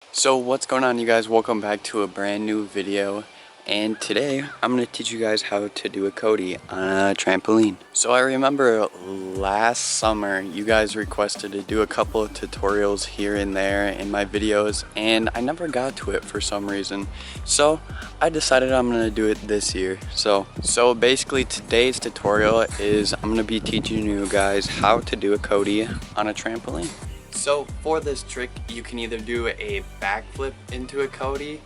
So what's going on, you guys? Welcome back to a brand new video, and today I'm going to teach you guys how to do a Cody on a trampoline. So I remember last summer you guys requested to do a couple of tutorials here and there in my videos, and I never got to it for some reason. So I decided I'm going to do it this year. So basically today's tutorial is I'm going to be teaching you guys how to do a Cody on a trampoline. So for this trick, you can either do a backflip into a Cody,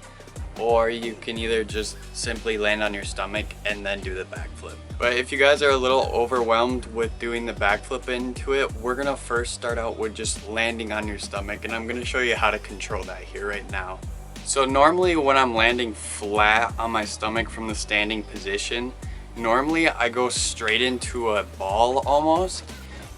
or you can either just simply land on your stomach and then do the backflip. But if you guys are a little overwhelmed with doing the backflip into it, we're gonna first start out with just landing on your stomach, and I'm gonna show you how to control that here right now. So normally when I'm landing flat on my stomach from the standing position, normally I go straight into a ball almost,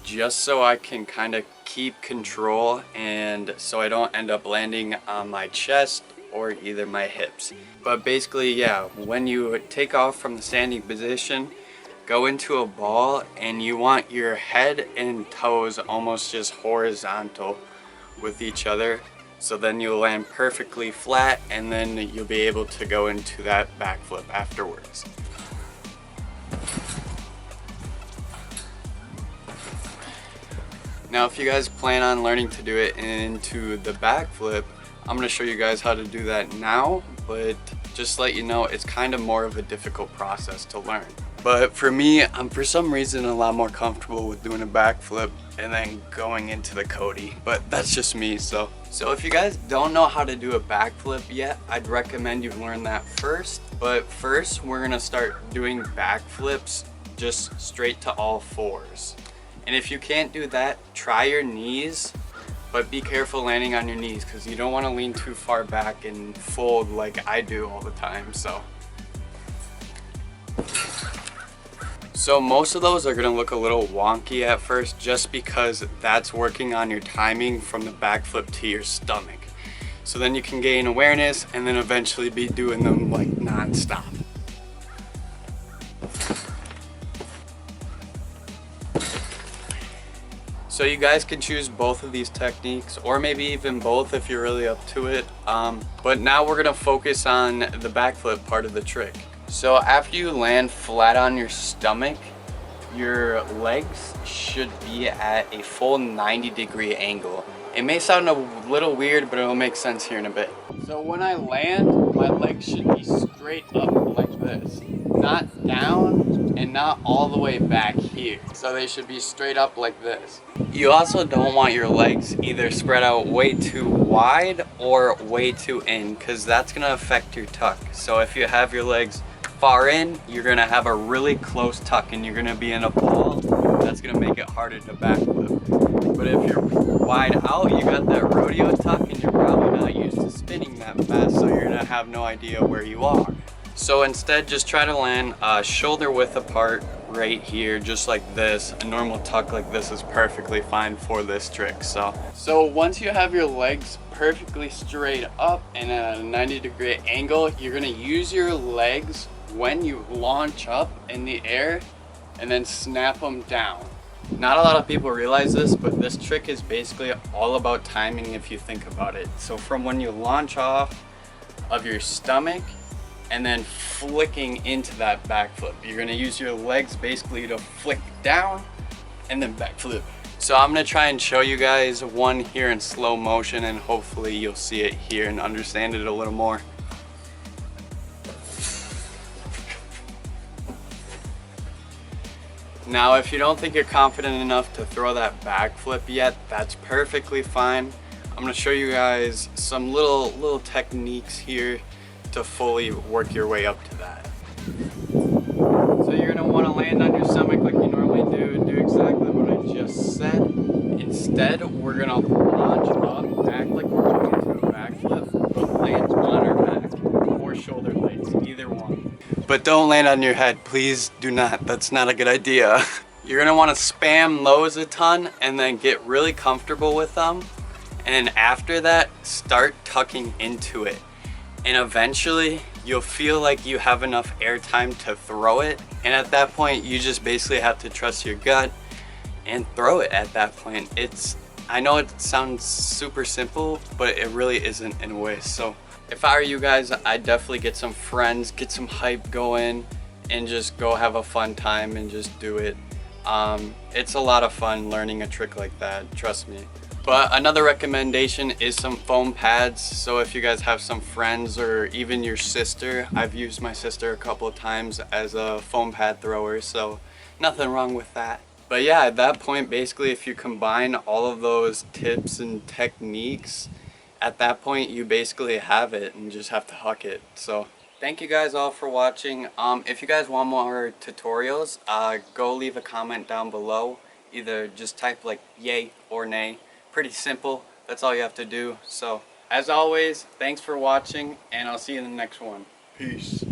just so I can kind of keep control and so I don't end up landing on my chest or either my hips. But basically, yeah, when you take off from the standing position, go into a ball, and you want your head and toes almost just horizontal with each other, so then you'll land perfectly flat, and then you'll be able to go into that backflip afterwards. Now if you guys plan on learning to do it into the backflip, I'm going to show you guys how to do that now, but just to let you know, it's kind of more of a difficult process to learn. But for me, I'm for some reason a lot more comfortable with doing a backflip and then going into the Cody, but that's just me. So if you guys don't know how to do a backflip yet, I'd recommend you learn that first. But first, we're going to start doing backflips just straight to all fours. And if you can't do that, try your knees, but be careful landing on your knees because you don't want to lean too far back and fold like I do all the time. So most of those are going to look a little wonky at first, just because that's working on your timing from the backflip to your stomach. So then you can gain awareness and then eventually be doing them like non-stop. So you guys can choose both of these techniques, or maybe even both if you're really up to it. But now we're gonna focus on the backflip part of the trick. So after you land flat on your stomach, your legs should be at a full 90-degree angle. It may sound a little weird, but it'll make sense here in a bit. So when I land, my legs should be straight up like this, not down and not all the way back here. So they should be straight up like this. You also don't want your legs either spread out way too wide or way too in, because that's going to affect your tuck. So if you have your legs far in, you're going to have a really close tuck and you're going to be in a ball. That's going to make it harder to backflip. But if you're wide out, you got that rodeo tuck and you're probably not used to spinning that fast, so you're going to have no idea where you are. So instead, just try to land shoulder width apart right here, just like this. A normal tuck like this is perfectly fine for this trick. So once you have your legs perfectly straight up and at a 90-degree angle, you're gonna use your legs when you launch up in the air and then snap them down. Not a lot of people realize this, but this trick is basically all about timing if you think about it. So from when you launch off of your stomach and then flicking into that backflip, you're gonna use your legs basically to flick down and then backflip. So I'm gonna try and show you guys one here in slow motion, and hopefully you'll see it here and understand it a little more. Now if you don't think you're confident enough to throw that backflip yet, that's perfectly fine. I'm gonna show you guys some little techniques here to fully work your way up to that. So you're gonna wanna land on your stomach like you normally do exactly what I just said. Instead, we're gonna launch up, act like we're going to a backflip, but land on our back or shoulder blades, either one. But don't land on your head, please do not, that's not a good idea. You're gonna wanna spam those a ton and then get really comfortable with them. And after that, start tucking into it. And eventually you'll feel like you have enough air time to throw it, and at that point you just basically have to trust your gut and throw it at that point. It's I know it sounds super simple, but it really isn't in a way. So if I were you guys, I'd definitely get some friends, get some hype going, and just go have a fun time and just do it. It's a lot of fun learning a trick like that, trust me. But another recommendation is some foam pads. So if you guys have some friends or even your sister, I've used my sister a couple of times as a foam pad thrower, so nothing wrong with that. But yeah, at that point, basically, if you combine all of those tips and techniques, at that point, you basically have it and just have to huck it. So thank you guys all for watching. If you guys want more tutorials, go leave a comment down below. Either just type like yay or nay. Pretty simple. That's all you have to do. So as always, thanks for watching, and I'll see you in the next one. Peace.